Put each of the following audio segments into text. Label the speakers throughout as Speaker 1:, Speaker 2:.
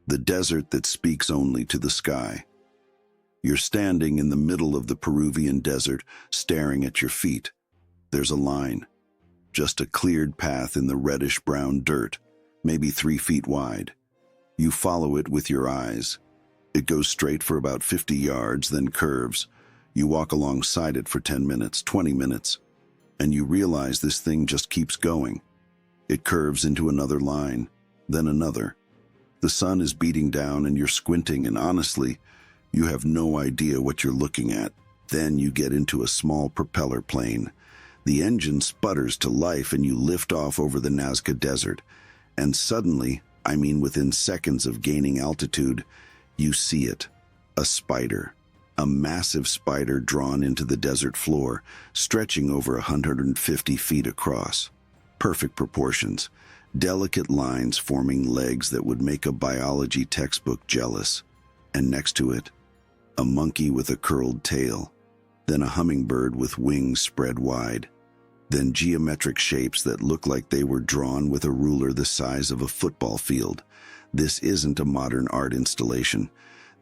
Speaker 1: the desert that speaks only to the sky. You're standing in the middle of the Peruvian desert, staring at your feet. There's a line, just a cleared path in the reddish-brown dirt, maybe 3 feet wide. You follow it with your eyes. It goes straight for about 50 yards, then curves. You walk alongside it for 10 minutes, 20 minutes, and you realize this thing just keeps going. It curves into another line, then another. The sun is beating down and you're squinting, and honestly, you have no idea what you're looking at. Then you get into a small propeller plane. The engine sputters to life and you lift off over the Nazca Desert. And suddenly, I mean within seconds of gaining altitude, you see it. A spider. A massive spider drawn into the desert floor, stretching over 150 feet across. Perfect proportions. Delicate lines forming legs that would make a biology textbook jealous. And next to it, a monkey with a curled tail. Then a hummingbird with wings spread wide. Then geometric shapes that look like they were drawn with a ruler the size of a football field. This isn't a modern art installation.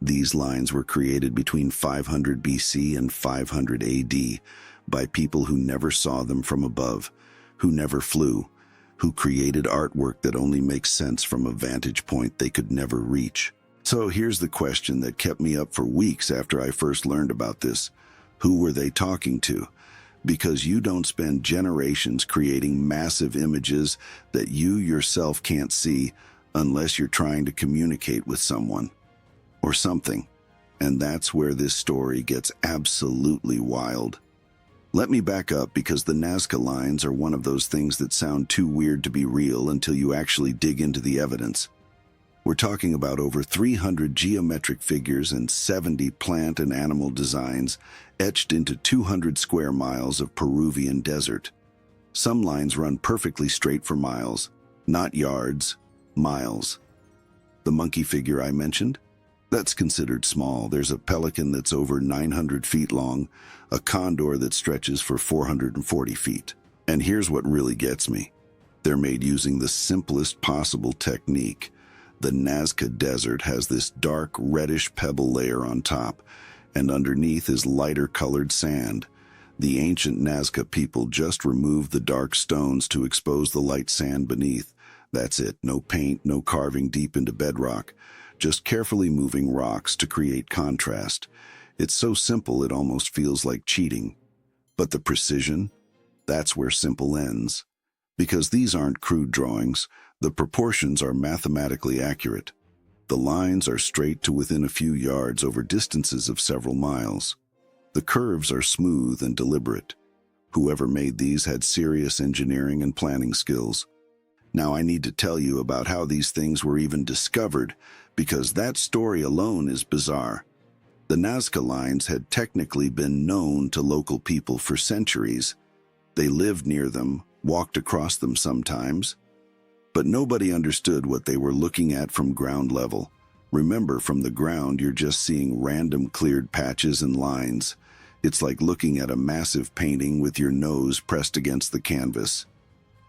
Speaker 1: These lines were created between 500 BC and 500 AD by people who never saw them from above, who never flew, who created artwork that only makes sense from a vantage point they could never reach. So here's the question that kept me up for weeks after I first learned about this. Who were they talking to? Because you don't spend generations creating massive images that you yourself can't see unless you're trying to communicate with someone or something. And that's where this story gets absolutely wild. Let me back up, because the Nazca Lines are one of those things that sound too weird to be real until you actually dig into the evidence. We're talking about over 300 geometric figures and 70 plant and animal designs etched into 200 square miles of Peruvian desert. Some lines run perfectly straight for miles, not yards, miles. The monkey figure I mentioned? That's considered small. There's a pelican that's over 900 feet long, a condor that stretches for 440 feet. And here's what really gets me. They're made using the simplest possible technique. The Nazca Desert has this dark reddish pebble layer on top, and underneath is lighter colored sand. The ancient Nazca people just removed the dark stones to expose the light sand beneath. That's it, no paint, no carving deep into bedrock, just carefully moving rocks to create contrast. It's so simple it almost feels like cheating. But the precision? That's where simple ends. Because these aren't crude drawings, the proportions are mathematically accurate. The lines are straight to within a few yards over distances of several miles. The curves are smooth and deliberate. Whoever made these had serious engineering and planning skills. Now I need to tell you about how these things were even discovered, because that story alone is bizarre. The Nazca Lines had technically been known to local people for centuries. They lived near them, walked across them sometimes, but nobody understood what they were looking at from ground level. Remember, from the ground you're just seeing random cleared patches and lines. It's like looking at a massive painting with your nose pressed against the canvas.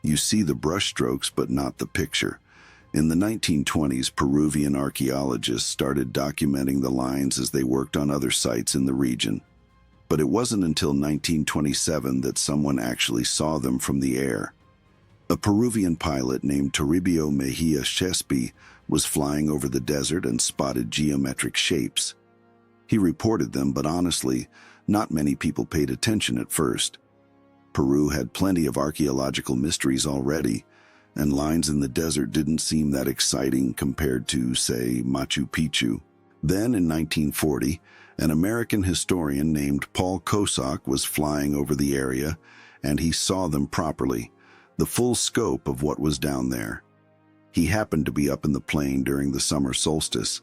Speaker 1: You see the brushstrokes but not the picture. In the 1920s, Peruvian archaeologists started documenting the lines as they worked on other sites in the region. But it wasn't until 1927 that someone actually saw them from the air. A Peruvian pilot named Toribio Mejia Chespi was flying over the desert and spotted geometric shapes. He reported them, but honestly, not many people paid attention at first. Peru had plenty of archaeological mysteries already, and lines in the desert didn't seem that exciting compared to, say, Machu Picchu. Then, in 1940, an American historian named Paul Kosok was flying over the area, and he saw them properly, the full scope of what was down there. He happened to be up in the plane during the summer solstice,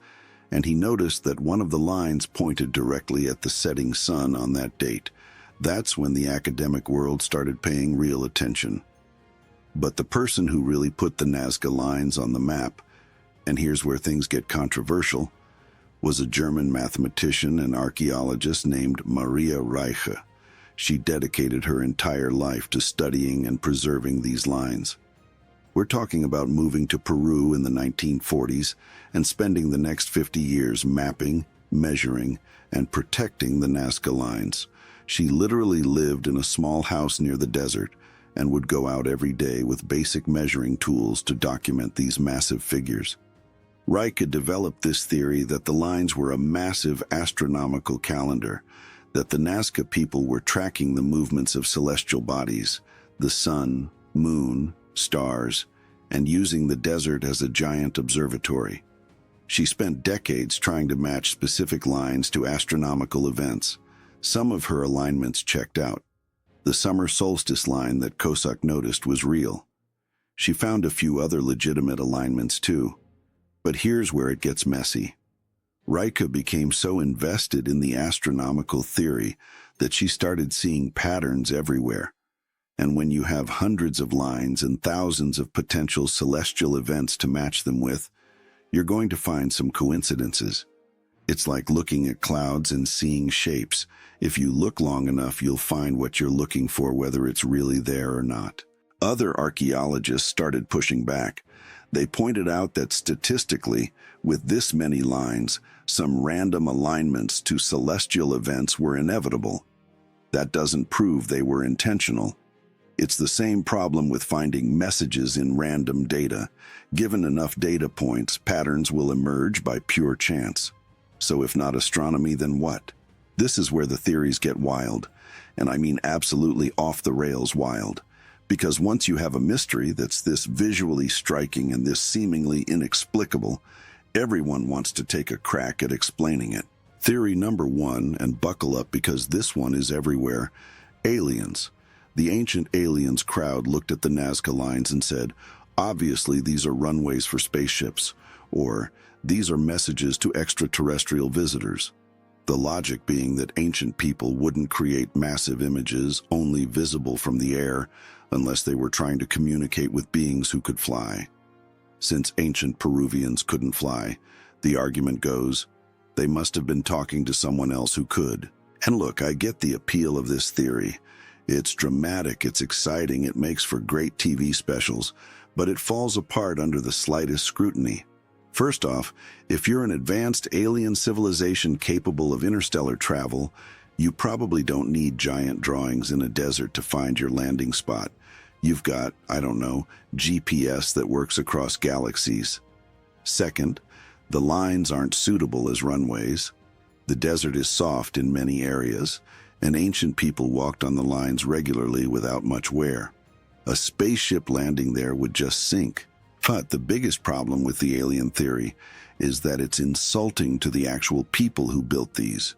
Speaker 1: and he noticed that one of the lines pointed directly at the setting sun on that date. That's when the academic world started paying real attention. But the person who really put the Nazca Lines on the map, and here's where things get controversial, was a German mathematician and archaeologist named Maria Reiche. She dedicated her entire life to studying and preserving these lines. We're talking about moving to Peru in the 1940s and spending the next 50 years mapping, measuring, and protecting the Nazca Lines. She literally lived in a small house near the desert and would go out every day with basic measuring tools to document these massive figures. Reich developed this theory that the lines were a massive astronomical calendar, that the Nazca people were tracking the movements of celestial bodies, the sun, moon, stars, and using the desert as a giant observatory. She spent decades trying to match specific lines to astronomical events. Some of her alignments checked out. The summer solstice line that Cossack noticed was real. She found a few other legitimate alignments too. But here's where it gets messy. Reich became so invested in the astronomical theory that she started seeing patterns everywhere. And when you have hundreds of lines and thousands of potential celestial events to match them with, you're going to find some coincidences. It's like looking at clouds and seeing shapes. If you look long enough, you'll find what you're looking for, whether it's really there or not. Other archaeologists started pushing back. They pointed out that statistically, with this many lines, some random alignments to celestial events were inevitable. That doesn't prove they were intentional. It's the same problem with finding messages in random data. Given enough data points, patterns will emerge by pure chance. So if not astronomy, then what? This is where the theories get wild, and I mean absolutely off the rails wild. Because once you have a mystery that's this visually striking and this seemingly inexplicable, everyone wants to take a crack at explaining it. Theory number one, and buckle up because this one is everywhere: aliens. The ancient aliens crowd looked at the Nazca Lines and said, obviously these are runways for spaceships, or these are messages to extraterrestrial visitors. The logic being that ancient people wouldn't create massive images only visible from the air unless they were trying to communicate with beings who could fly. Since ancient Peruvians couldn't fly, the argument goes, they must have been talking to someone else who could. And look, I get the appeal of this theory. It's dramatic, it's exciting, it makes for great TV specials, but it falls apart under the slightest scrutiny. First off, if you're an advanced alien civilization capable of interstellar travel, you probably don't need giant drawings in a desert to find your landing spot. You've got, I don't know, GPS that works across galaxies. Second, the lines aren't suitable as runways. The desert is soft in many areas, and ancient people walked on the lines regularly without much wear. A spaceship landing there would just sink. But the biggest problem with the alien theory is that it's insulting to the actual people who built these.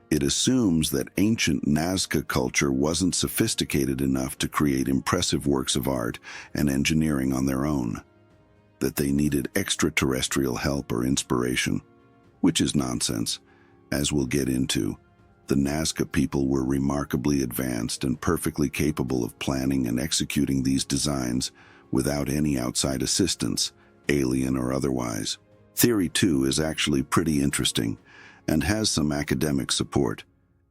Speaker 1: It assumes that ancient Nazca culture wasn't sophisticated enough to create impressive works of art and engineering on their own, that they needed extraterrestrial help or inspiration, which is nonsense. As we'll get into, the Nazca people were remarkably advanced and perfectly capable of planning and executing these designs without any outside assistance, alien or otherwise. Theory 2 is actually pretty interesting and has some academic support.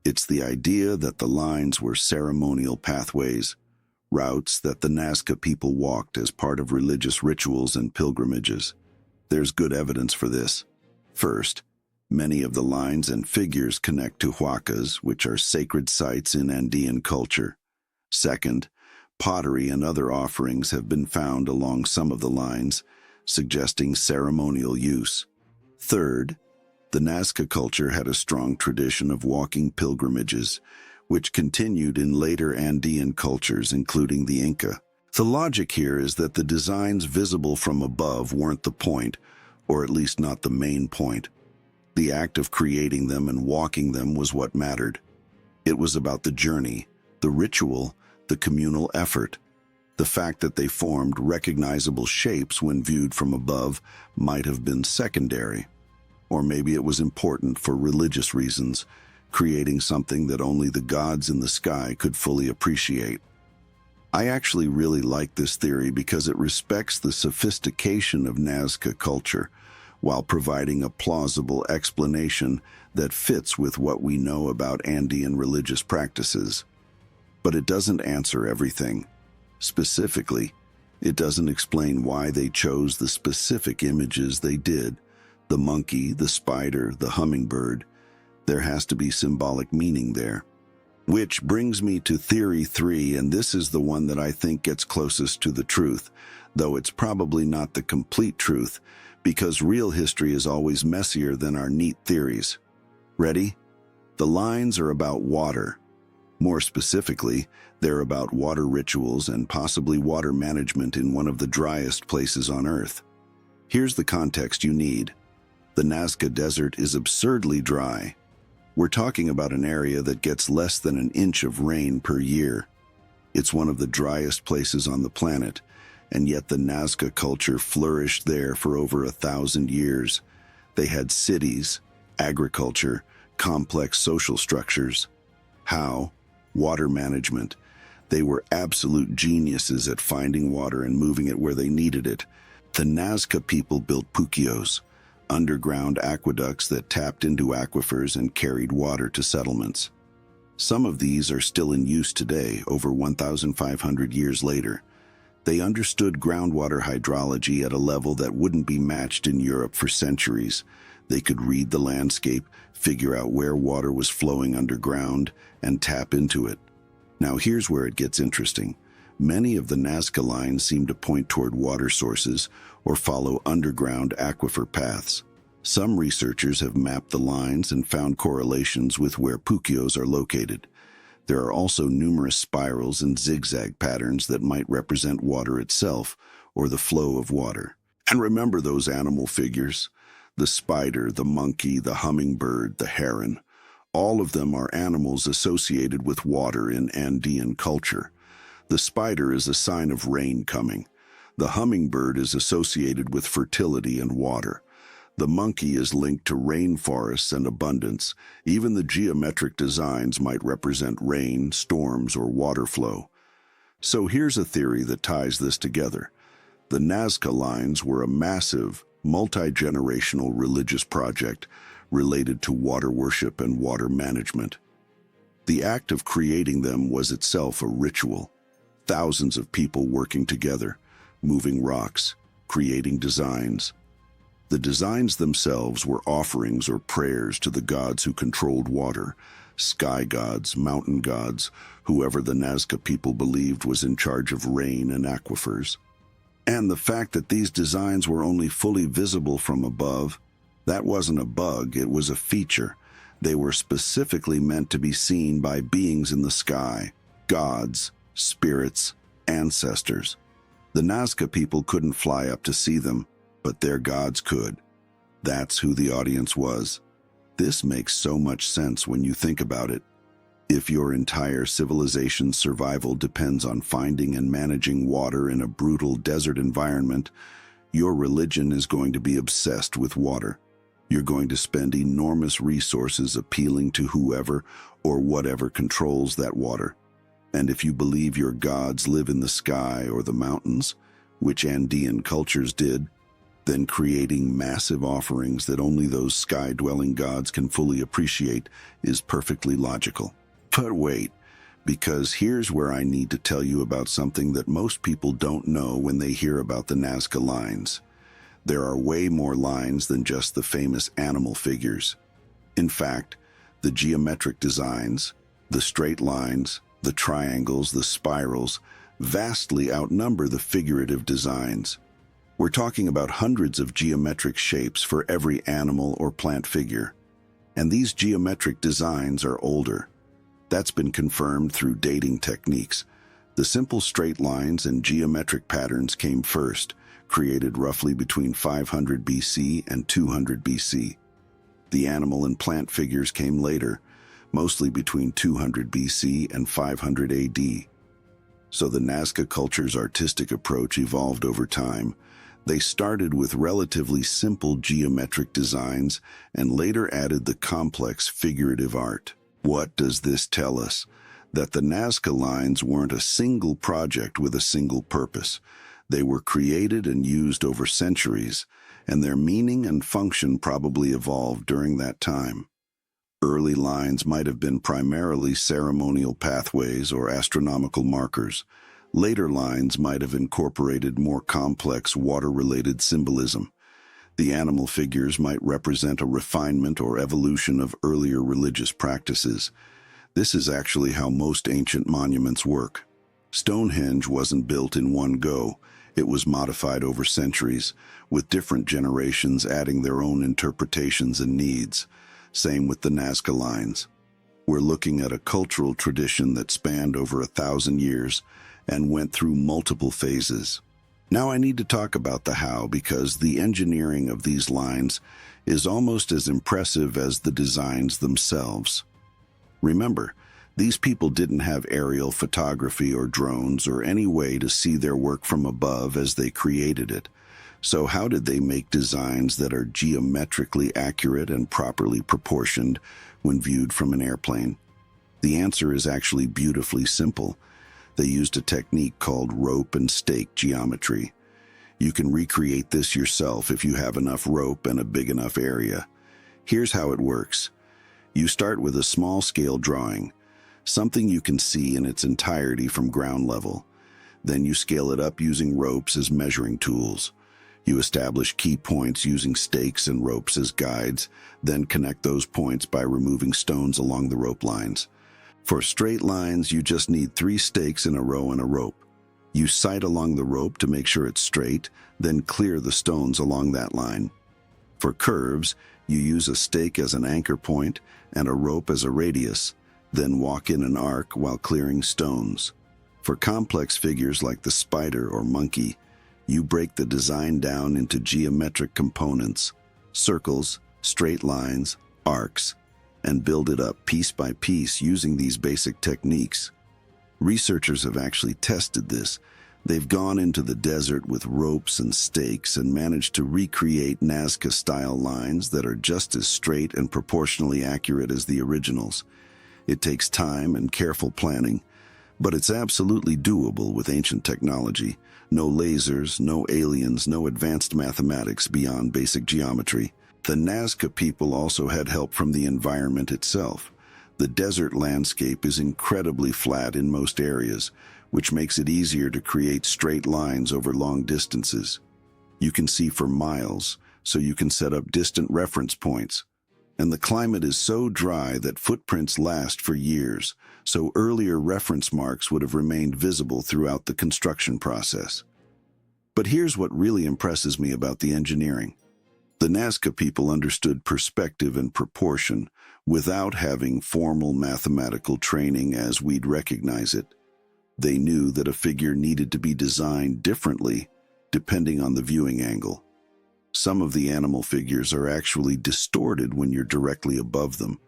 Speaker 1: It's the idea that the lines were ceremonial pathways, routes that the Nazca people walked as part of religious rituals and pilgrimages. There's good evidence for this. First, many of the lines and figures connect to huacas, which are sacred sites in Andean culture. Second, pottery and other offerings have been found along some of the lines, suggesting ceremonial use. Third, the Nazca culture had a strong tradition of walking pilgrimages, which continued in later Andean cultures, including the Inca. The logic here is that the designs visible from above weren't the point, or at least not the main point. The act of creating them and walking them was what mattered. It was about the journey, the ritual, the communal effort. The fact that they formed recognizable shapes when viewed from above might have been secondary. Or maybe it was important for religious reasons, creating something that only the gods in the sky could fully appreciate. I actually really like this theory because it respects the sophistication of Nazca culture, while providing a plausible explanation that fits with what we know about Andean religious practices. But it doesn't answer everything. Specifically, It doesn't explain why they chose the specific images they did. The monkey, the spider, the hummingbird. There has to be symbolic meaning there. Which brings me to theory 3, and this is the one that I think gets closest to the truth, though it's probably not the complete truth, because real history is always messier than our neat theories. Ready? The lines are about water. More specifically, they're about water rituals and possibly water management in one of the driest places on Earth. Here's the context you need. The Nazca Desert is absurdly dry. We're talking about an area that gets less than an inch of rain per year. It's one of the driest places on the planet, and yet the Nazca culture flourished there for over 1,000 years. They had cities, agriculture, complex social structures. How? Water management. They were absolute geniuses at finding water and moving it where they needed it. The Nazca people built puquios, underground aqueducts that tapped into aquifers and carried water to settlements. Some of these are still in use today, over 1,500 years later. They understood groundwater hydrology at a level that wouldn't be matched in Europe for centuries. They could read the landscape, figure out where water was flowing underground, and tap into it. Now here's where it gets interesting. Many of the Nazca Lines seem to point toward water sources or follow underground aquifer paths. Some researchers have mapped the lines and found correlations with where puquios are located. There are also numerous spirals and zigzag patterns that might represent water itself or the flow of water. And remember those animal figures? The spider, the monkey, the hummingbird, the heron. All of them are animals associated with water in Andean culture. The spider is a sign of rain coming. The hummingbird is associated with fertility and water. The monkey is linked to rainforests and abundance. Even the geometric designs might represent rain, storms, or water flow. So here's a theory that ties this together. The Nazca Lines were a massive, multi-generational religious project related to water worship and water management. The act of creating them was itself a ritual. Thousands of people working together, moving rocks, creating designs. The designs themselves were offerings or prayers to the gods who controlled water, sky gods, mountain gods, whoever the Nazca people believed was in charge of rain and aquifers. And the fact that these designs were only fully visible from above, that wasn't a bug, it was a feature. They were specifically meant to be seen by beings in the sky, gods, spirits, ancestors. The Nazca people couldn't fly up to see them, but their gods could. That's who the audience was. This makes so much sense when you think about it. If your entire civilization's survival depends on finding and managing water in a brutal desert environment, your religion is going to be obsessed with water. You're going to spend enormous resources appealing to whoever or whatever controls that water. And if you believe your gods live in the sky or the mountains, which Andean cultures did, then creating massive offerings that only those sky-dwelling gods can fully appreciate is perfectly logical. But wait, because here's where I need to tell you about something that most people don't know when they hear about the Nazca Lines. There are way more lines than just the famous animal figures. In fact, the geometric designs, the straight lines, the triangles, the spirals, vastly outnumber the figurative designs. We're talking about hundreds of geometric shapes for every animal or plant figure. And these geometric designs are older. That's been confirmed through dating techniques. The simple straight lines and geometric patterns came first, created roughly between 500 BC and 200 BC. The animal and plant figures came later, mostly between 200 BC and 500 AD. So the Nazca culture's artistic approach evolved over time. They started with relatively simple geometric designs and later added the complex figurative art. What does this tell us? That the Nazca Lines weren't a single project with a single purpose. They were created and used over centuries, and their meaning and function probably evolved during that time. Early lines might have been primarily ceremonial pathways or astronomical markers. Later lines might have incorporated more complex water-related symbolism. The animal figures might represent a refinement or evolution of earlier religious practices. This is actually how most ancient monuments work. Stonehenge wasn't built in one go. It was modified over centuries, with different generations adding their own interpretations and needs. Same with the Nazca Lines. We're looking at a cultural tradition that spanned over 1,000 years and went through multiple phases. Now I need to talk about the how, because the engineering of these lines is almost as impressive as the designs themselves. Remember, these people didn't have aerial photography or drones or any way to see their work from above as they created it. So how did they make designs that are geometrically accurate and properly proportioned when viewed from an airplane? The answer is actually beautifully simple. They used a technique called rope and stake geometry. You can recreate this yourself if you have enough rope and a big enough area. Here's how it works. You start with a small-scale drawing, something you can see in its entirety from ground level. Then you scale it up using ropes as measuring tools. You establish key points using stakes and ropes as guides, then connect those points by removing stones along the rope lines. For straight lines, you just need 3 stakes in a row and a rope. You sight along the rope to make sure it's straight, then clear the stones along that line. For curves, you use a stake as an anchor point and a rope as a radius, then walk in an arc while clearing stones. For complex figures like the spider or monkey, you break the design down into geometric components, circles, straight lines, arcs, and build it up piece by piece using these basic techniques. Researchers have actually tested this. They've gone into the desert with ropes and stakes and managed to recreate Nazca-style lines that are just as straight and proportionally accurate as the originals. It takes time and careful planning, but it's absolutely doable with ancient technology. No lasers, no aliens, no advanced mathematics beyond basic geometry. The Nazca people also had help from the environment itself. The desert landscape is incredibly flat in most areas, which makes it easier to create straight lines over long distances. You can see for miles, so you can set up distant reference points. And the climate is so dry that footprints last for years, so earlier reference marks would have remained visible throughout the construction process. But here's what really impresses me about the engineering. The Nazca people understood perspective and proportion without having formal mathematical training as we'd recognize it. They knew that a figure needed to be designed differently depending on the viewing angle. Some of the animal figures are actually distorted when you're directly above them.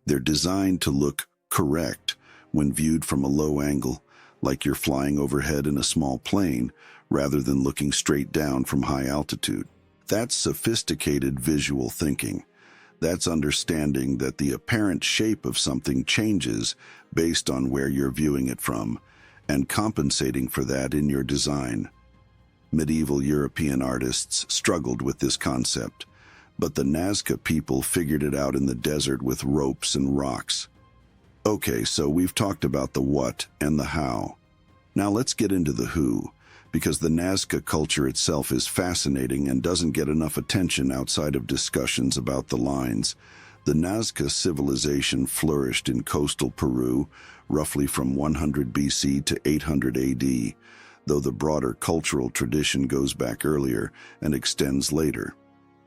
Speaker 1: They're designed to look correct when viewed from a low angle, like you're flying overhead in a small plane, rather than looking straight down from high altitude. That's sophisticated visual thinking. That's understanding that the apparent shape of something changes based on where you're viewing it from, and compensating for that in your design. Medieval European artists struggled with this concept, but the Nazca people figured it out in the desert with ropes and rocks. Okay, so we've talked about the what and the how. Now let's get into the who, because the Nazca culture itself is fascinating and doesn't get enough attention outside of discussions about the lines. The Nazca civilization flourished in coastal Peru, roughly from 100 BC to 800 AD, though the broader cultural tradition goes back earlier and extends later.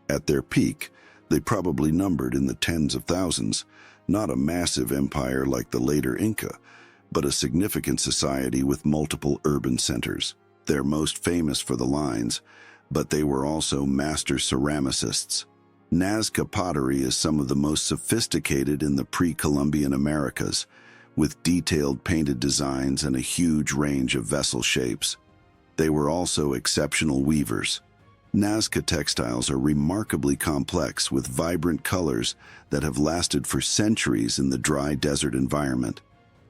Speaker 1: At their peak, they probably numbered in the tens of thousands, not a massive empire like the later Inca, but a significant society with multiple urban centers. They're most famous for the lines, but they were also master ceramicists. Nazca pottery is some of the most sophisticated in the pre-Columbian Americas, with detailed painted designs and a huge range of vessel shapes. They were also exceptional weavers. Nazca textiles are remarkably complex with vibrant colors that have lasted for centuries in the dry desert environment.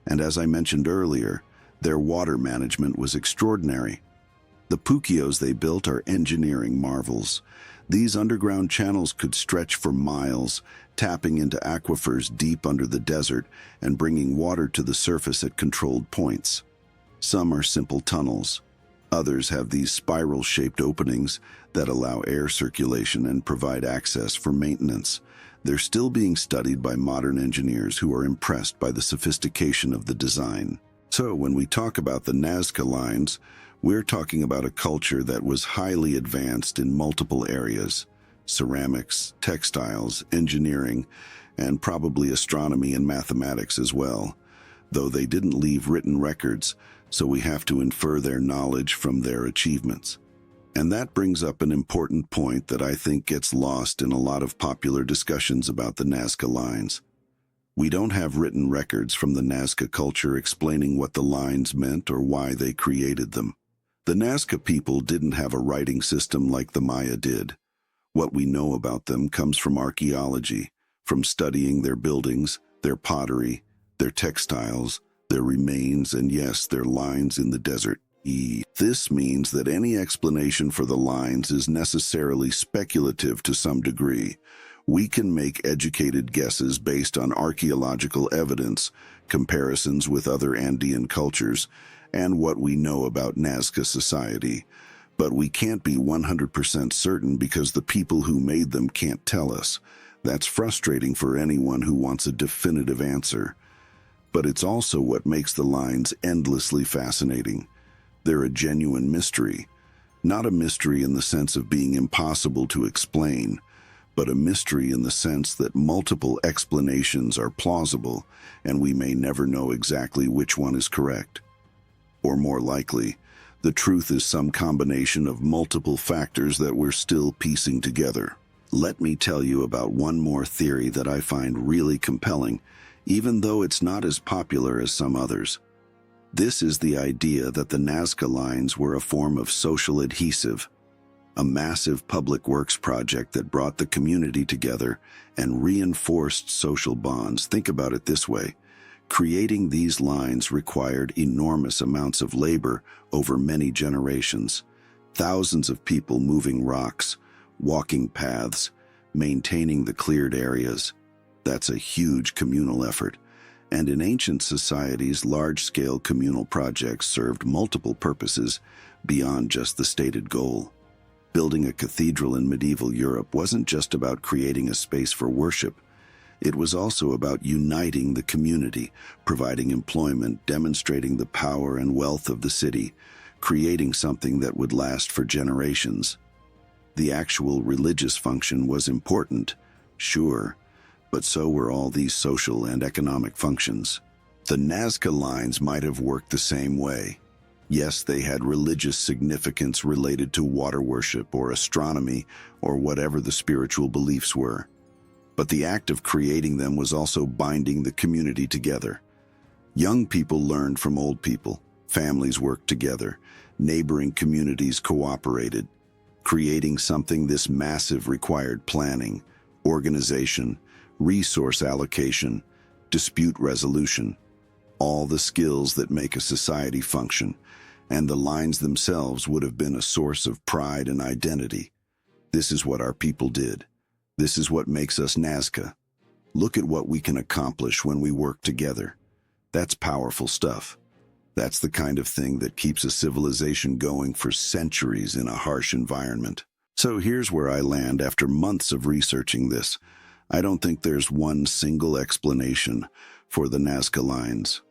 Speaker 1: And as I mentioned earlier, their water management was extraordinary. The puquios they built are engineering marvels. These underground channels could stretch for miles, tapping into aquifers deep under the desert and bringing water to the surface at controlled points. Some are simple tunnels. Others have these spiral-shaped openings that allow air circulation and provide access for maintenance. They're still being studied by modern engineers who are impressed by the sophistication of the design. So when we talk about the Nazca Lines, we're talking about a culture that was highly advanced in multiple areas: ceramics, textiles, engineering, and probably astronomy and mathematics as well, though they didn't leave written records, so we have to infer their knowledge from their achievements. And that brings up an important point that I think gets lost in a lot of popular discussions about the Nazca Lines. We don't have written records from the Nazca culture explaining what the lines meant or why they created them. The Nazca people didn't have a writing system like the Maya did. What we know about them comes from archaeology, from studying their buildings, their pottery, their textiles, their remains, and yes, their lines in the desert. This means that any explanation for the lines is necessarily speculative to some degree. We can make educated guesses based on archaeological evidence, comparisons with other Andean cultures, and what we know about Nazca society. But we can't be 100% certain because the people who made them can't tell us. That's frustrating for anyone who wants a definitive answer. But it's also what makes the lines endlessly fascinating. They're a genuine mystery. Not a mystery in the sense of being impossible to explain, but a mystery in the sense that multiple explanations are plausible, and we may never know exactly which one is correct. Or more likely, the truth is some combination of multiple factors that we're still piecing together. Let me tell you about one more theory that I find really compelling, even though it's not as popular as some others. This is the idea that the Nazca Lines were a form of social adhesive, a massive public works project that brought the community together and reinforced social bonds. Think about it this way. Creating these lines required enormous amounts of labor over many generations. Thousands of people moving rocks, walking paths, maintaining the cleared areas. That's a huge communal effort. And in ancient societies, large-scale communal projects served multiple purposes beyond just the stated goal. Building a cathedral in medieval Europe wasn't just about creating a space for worship. It was also about uniting the community, providing employment, demonstrating the power and wealth of the city, creating something that would last for generations. The actual religious function was important, sure, but so were all these social and economic functions. The Nazca Lines might have worked the same way. Yes, they had religious significance related to water worship or astronomy or whatever the spiritual beliefs were. But the act of creating them was also binding the community together. Young people learned from old people, families worked together, neighboring communities cooperated. Creating something this massive required planning, organization, resource allocation, dispute resolution, all the skills that make a society function, and the lines themselves would have been a source of pride and identity. This is what our people did. This is what makes us Nazca. Look at what we can accomplish when we work together. That's powerful stuff. That's the kind of thing that keeps a civilization going for centuries in a harsh environment. So here's where I land after months of researching this. I don't think there's one single explanation for the Nazca Lines.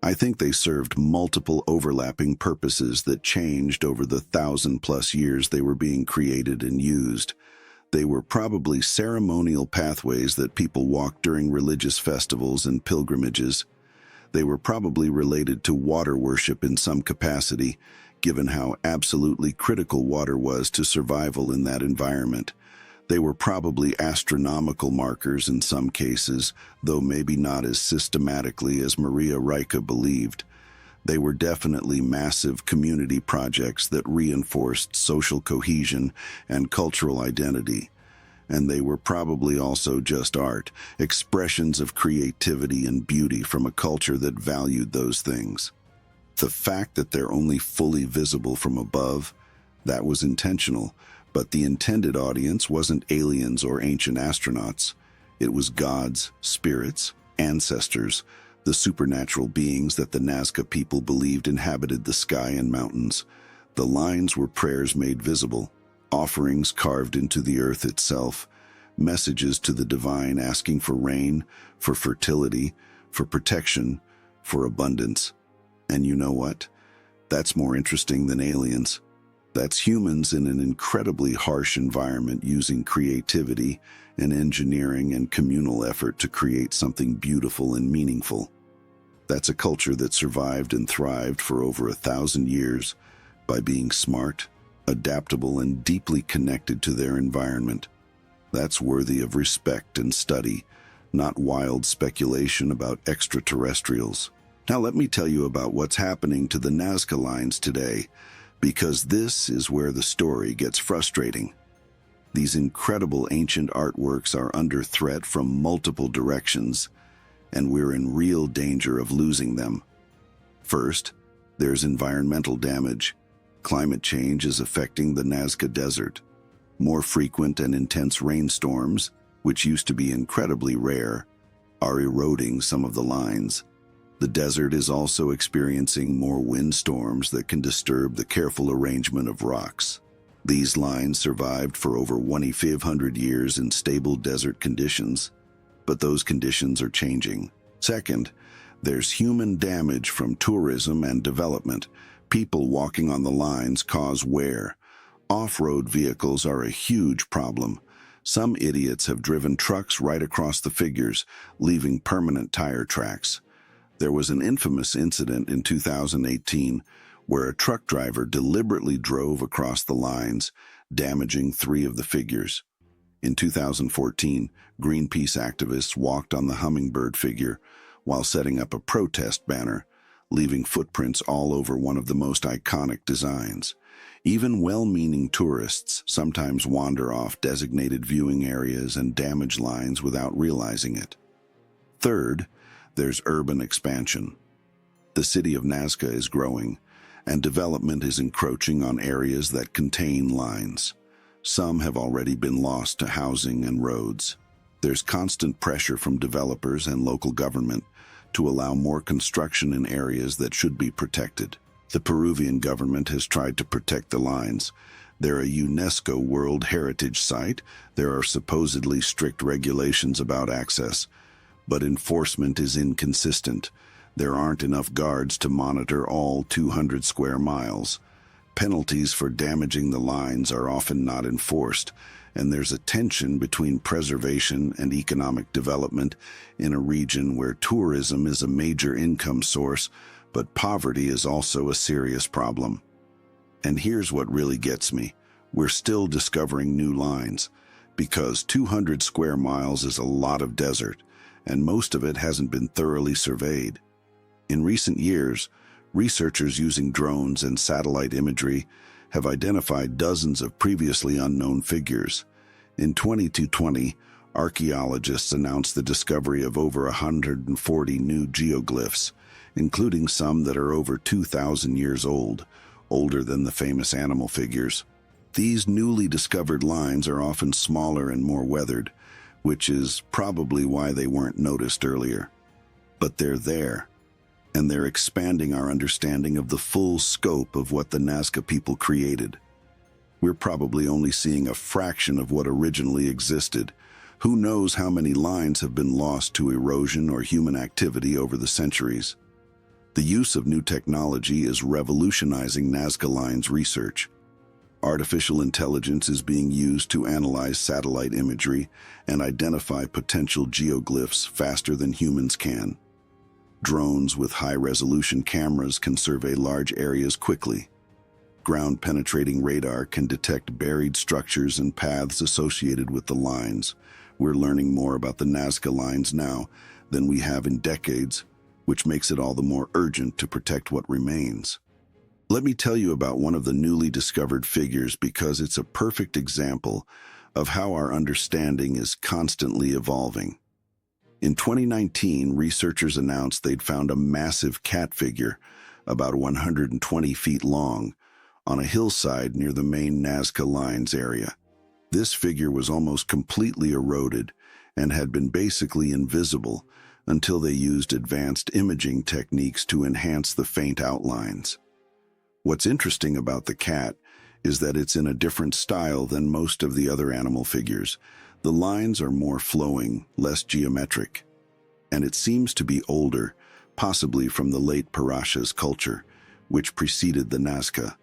Speaker 1: I think they served multiple overlapping purposes that changed over the 1,000+ years they were being created and used. They were probably ceremonial pathways that people walked during religious festivals and pilgrimages. They were probably related to water worship in some capacity, given how absolutely critical water was to survival in that environment. They were probably astronomical markers in some cases, though maybe not as systematically as Maria Rika believed. They were definitely massive community projects that reinforced social cohesion and cultural identity. And they were probably also just art, expressions of creativity and beauty from a culture that valued those things. The fact that they're only fully visible from above, that was intentional, but the intended audience wasn't aliens or ancient astronauts. It was gods, spirits, ancestors, the supernatural beings that the Nazca people believed inhabited the sky and mountains. The lines were prayers made visible, offerings carved into the earth itself, messages to the divine asking for rain, for fertility, for protection, for abundance. And you know what? That's more interesting than aliens. That's humans in an incredibly harsh environment using creativity and engineering and communal effort to create something beautiful and meaningful. That's a culture that survived and thrived for over 1,000 years by being smart, adaptable, and deeply connected to their environment. That's worthy of respect and study, not wild speculation about extraterrestrials. Now let me tell you about what's happening to the Nazca Lines today, because this is where the story gets frustrating. These incredible ancient artworks are under threat from multiple directions, and we're in real danger of losing them. First, there's environmental damage. Climate change is affecting the Nazca Desert. More frequent and intense rainstorms, which used to be incredibly rare, are eroding some of the lines. The desert is also experiencing more windstorms that can disturb the careful arrangement of rocks. These lines survived for over 2,500 years in stable desert conditions, but those conditions are changing. Second, there's human damage from tourism and development. People walking on the lines cause wear. Off-road vehicles are a huge problem. Some idiots have driven trucks right across the figures, leaving permanent tire tracks. There was an infamous incident in 2018 where a truck driver deliberately drove across the lines, damaging 3 of the figures. In 2014, Greenpeace activists walked on the hummingbird figure while setting up a protest banner, leaving footprints all over one of the most iconic designs. Even well-meaning tourists sometimes wander off designated viewing areas and damage lines without realizing it. Third, there's urban expansion. The city of Nazca is growing, and development is encroaching on areas that contain lines. Some have already been lost to housing and roads. There's constant pressure from developers and local government to allow more construction in areas that should be protected. The Peruvian government has tried to protect the lines. They're a UNESCO World Heritage Site. There are supposedly strict regulations about access, but enforcement is inconsistent. There aren't enough guards to monitor all 200 square miles. Penalties for damaging the lines are often not enforced, and there's a tension between preservation and economic development in a region where tourism is a major income source, but poverty is also a serious problem. And here's what really gets me. We're still discovering new lines, because 200 square miles is a lot of desert, and most of it hasn't been thoroughly surveyed. In recent years, researchers using drones and satellite imagery have identified dozens of previously unknown figures. In 2020, archaeologists announced the discovery of over 140 new geoglyphs, including some that are over 2,000 years old, older than the famous animal figures. These newly discovered lines are often smaller and more weathered, which is probably why they weren't noticed earlier. But they're there, and they're expanding our understanding of the full scope of what the Nazca people created. We're probably only seeing a fraction of what originally existed. Who knows how many lines have been lost to erosion or human activity over the centuries? The use of new technology is revolutionizing Nazca Lines research. Artificial intelligence is being used to analyze satellite imagery and identify potential geoglyphs faster than humans can. Drones with high-resolution cameras can survey large areas quickly. Ground-penetrating radar can detect buried structures and paths associated with the lines. We're learning more about the Nazca Lines now than we have in decades, which makes it all the more urgent to protect what remains. Let me tell you about one of the newly discovered figures because it's a perfect example of how our understanding is constantly evolving. In 2019, researchers announced they'd found a massive cat figure, about 120 feet long, on a hillside near the main Nazca Lines area. This figure was almost completely eroded and had been basically invisible until they used advanced imaging techniques to enhance the faint outlines. What's interesting about the cat is that it's in a different style than most of the other animal figures. The lines are more flowing, less geometric, and it seems to be older, possibly from the late Parashas culture, which preceded the Nazca.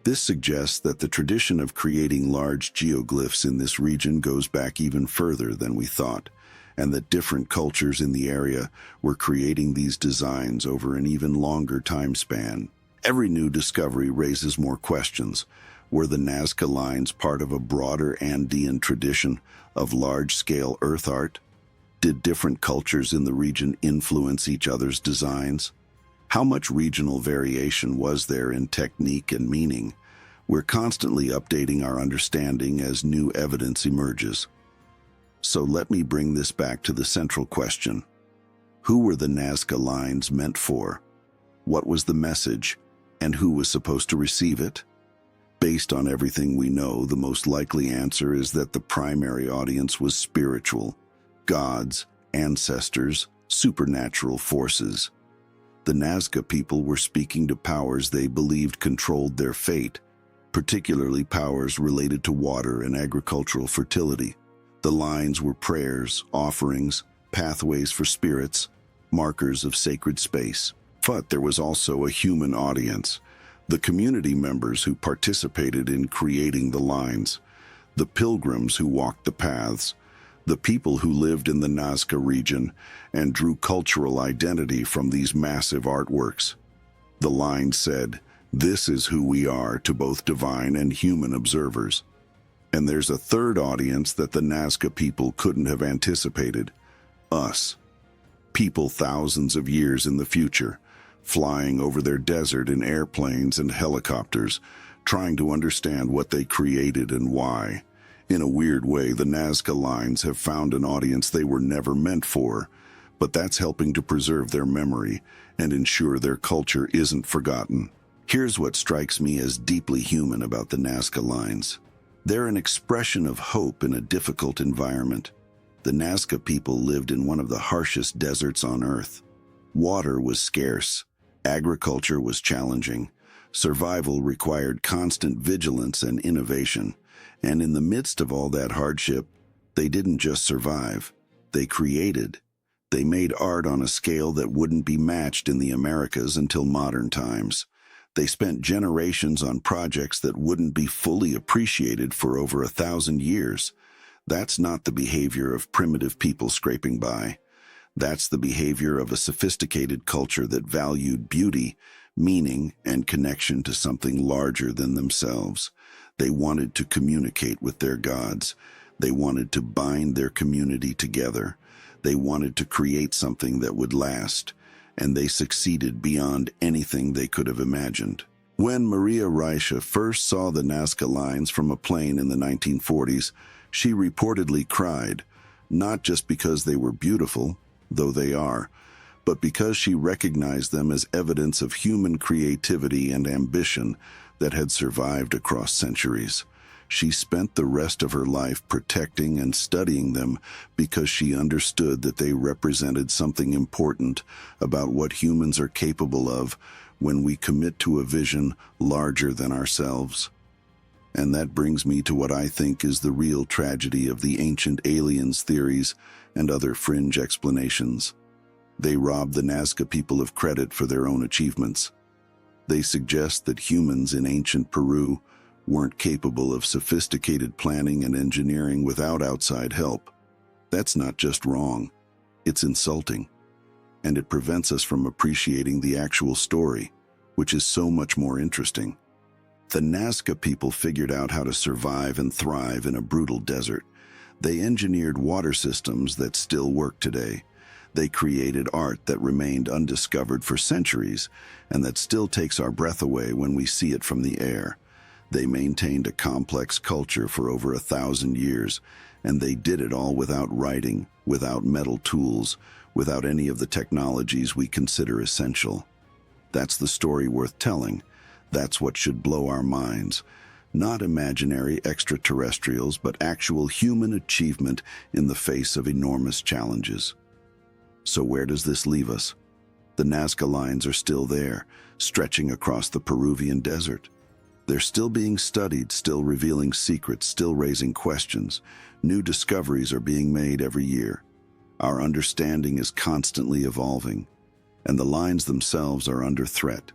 Speaker 1: This suggests that the tradition of creating large geoglyphs in this region goes back even further than we thought, and that different cultures in the area were creating these designs over an even longer time span. Every new discovery raises more questions. Were the Nazca Lines part of a broader Andean tradition of large-scale earth art? Did different cultures in the region influence each other's designs? How much regional variation was there in technique and meaning? We're constantly updating our understanding as new evidence emerges. So let me bring this back to the central question. Who were the Nazca Lines meant for? What was the message, and who was supposed to receive it? Based on everything we know, the most likely answer is that the primary audience was spiritual, gods, ancestors, supernatural forces. The Nazca people were speaking to powers they believed controlled their fate, particularly powers related to water and agricultural fertility. The lines were prayers, offerings, pathways for spirits, markers of sacred space. But there was also a human audience, the community members who participated in creating the lines, the pilgrims who walked the paths, the people who lived in the Nazca region and drew cultural identity from these massive artworks. The line said, "This is who we are," to both divine and human observers. And there's a third audience that the Nazca people couldn't have anticipated: us. People thousands of years in the future, flying over their desert in airplanes and helicopters, trying to understand what they created and why. In a weird way, the Nazca Lines have found an audience they were never meant for, but that's helping to preserve their memory and ensure their culture isn't forgotten. Here's what strikes me as deeply human about the Nazca Lines. They're an expression of hope in a difficult environment. The Nazca people lived in one of the harshest deserts on Earth. Water was scarce, agriculture was challenging, survival required constant vigilance and innovation. And in the midst of all that hardship, they didn't just survive, they created. They made art on a scale that wouldn't be matched in the Americas until modern times. They spent generations on projects that wouldn't be fully appreciated for over 1,000 years. That's not the behavior of primitive people scraping by. That's the behavior of a sophisticated culture that valued beauty, meaning, and connection to something larger than themselves. They wanted to communicate with their gods. They wanted to bind their community together. They wanted to create something that would last, and they succeeded beyond anything they could have imagined. When Maria Reicha first saw the Nazca Lines from a plane in the 1940s, she reportedly cried, not just because they were beautiful, though they are, but because she recognized them as evidence of human creativity and ambition that had survived across centuries. She spent the rest of her life protecting and studying them because she understood that they represented something important about what humans are capable of when we commit to a vision larger than ourselves. And that brings me to what I think is the real tragedy of the ancient aliens theories and other fringe explanations. They rob the Nazca people of credit for their own achievements. They suggest that humans in ancient Peru weren't capable of sophisticated planning and engineering without outside help. That's not just wrong, it's insulting. And it prevents us from appreciating the actual story, which is so much more interesting. The Nazca people figured out how to survive and thrive in a brutal desert. They engineered water systems that still work today. They created art that remained undiscovered for centuries and that still takes our breath away when we see it from the air. They maintained a complex culture for over 1,000 years, and they did it all without writing, without metal tools, without any of the technologies we consider essential. That's the story worth telling. That's what should blow our minds. Not imaginary extraterrestrials, but actual human achievement in the face of enormous challenges. So where does this leave us? The Nazca Lines are still there, stretching across the Peruvian desert. They're still being studied, still revealing secrets, still raising questions. New discoveries are being made every year. Our understanding is constantly evolving, and the lines themselves are under threat,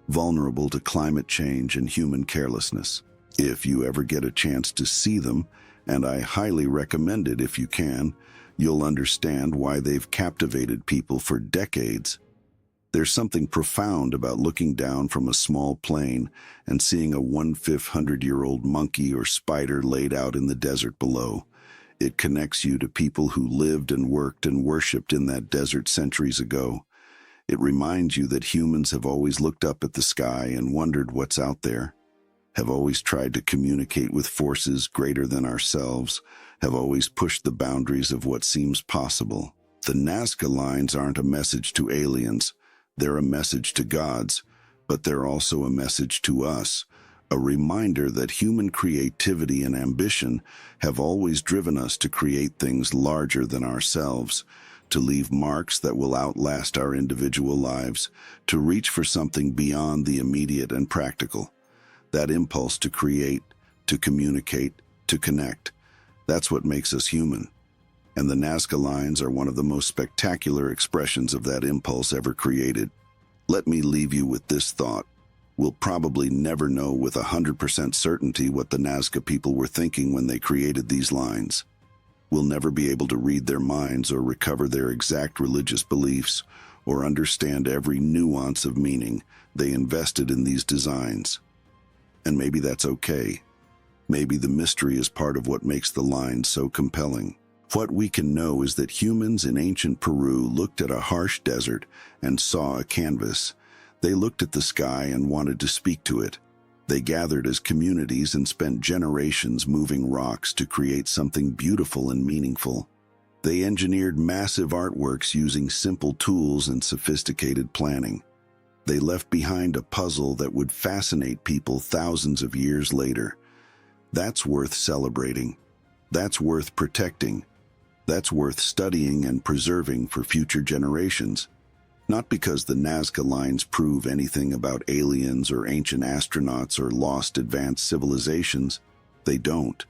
Speaker 1: vulnerable to climate change and human carelessness. If you ever get a chance to see them, and I highly recommend it if you can, you'll understand why they've captivated people for decades. There's something profound about looking down from a small plane and seeing a 1,500-year-old monkey or spider laid out in the desert below. It connects you to people who lived and worked and worshipped in that desert centuries ago. It reminds you that humans have always looked up at the sky and wondered what's out there, have always tried to communicate with forces greater than ourselves, have always pushed the boundaries of what seems possible. The Nazca Lines aren't a message to aliens. They're a message to gods, but they're also a message to us, a reminder that human creativity and ambition have always driven us to create things larger than ourselves, to leave marks that will outlast our individual lives, to reach for something beyond the immediate and practical. That impulse to create, to communicate, to connect, that's what makes us human. And the Nazca Lines are one of the most spectacular expressions of that impulse ever created. Let me leave you with this thought. We'll probably never know with 100% certainty what the Nazca people were thinking when they created these lines. We'll never be able to read their minds or recover their exact religious beliefs or understand every nuance of meaning they invested in these designs. And maybe that's okay. Maybe the mystery is part of what makes the lines so compelling. What we can know is that humans in ancient Peru looked at a harsh desert and saw a canvas. They looked at the sky and wanted to speak to it. They gathered as communities and spent generations moving rocks to create something beautiful and meaningful. They engineered massive artworks using simple tools and sophisticated planning. They left behind a puzzle that would fascinate people thousands of years later. That's worth celebrating. That's worth protecting. That's worth studying and preserving for future generations. Not because the Nazca Lines prove anything about aliens or ancient astronauts or lost advanced civilizations. They don't.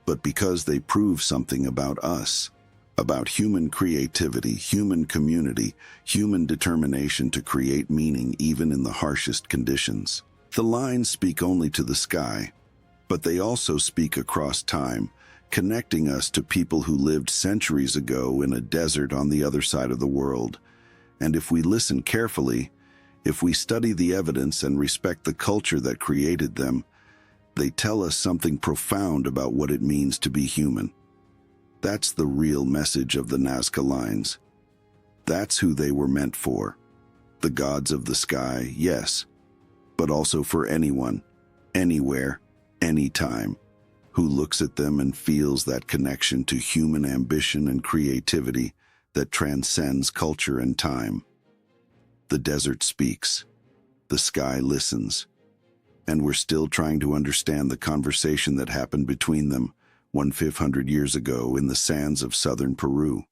Speaker 1: But because they prove something about us, about human creativity, human community, human determination to create meaning even in the harshest conditions. The lines speak only to the sky, but they also speak across time, connecting us to people who lived centuries ago in a desert on the other side of the world. And if we listen carefully, if we study the evidence and respect the culture that created them, they tell us something profound about what it means to be human. That's the real message of the Nazca Lines. That's who they were meant for. The gods of the sky, yes, but also for anyone, anywhere, anytime, who looks at them and feels that connection to human ambition and creativity that transcends culture and time. The desert speaks. The sky listens. And we're still trying to understand the conversation that happened between them 1,500 years ago in the sands of southern Peru.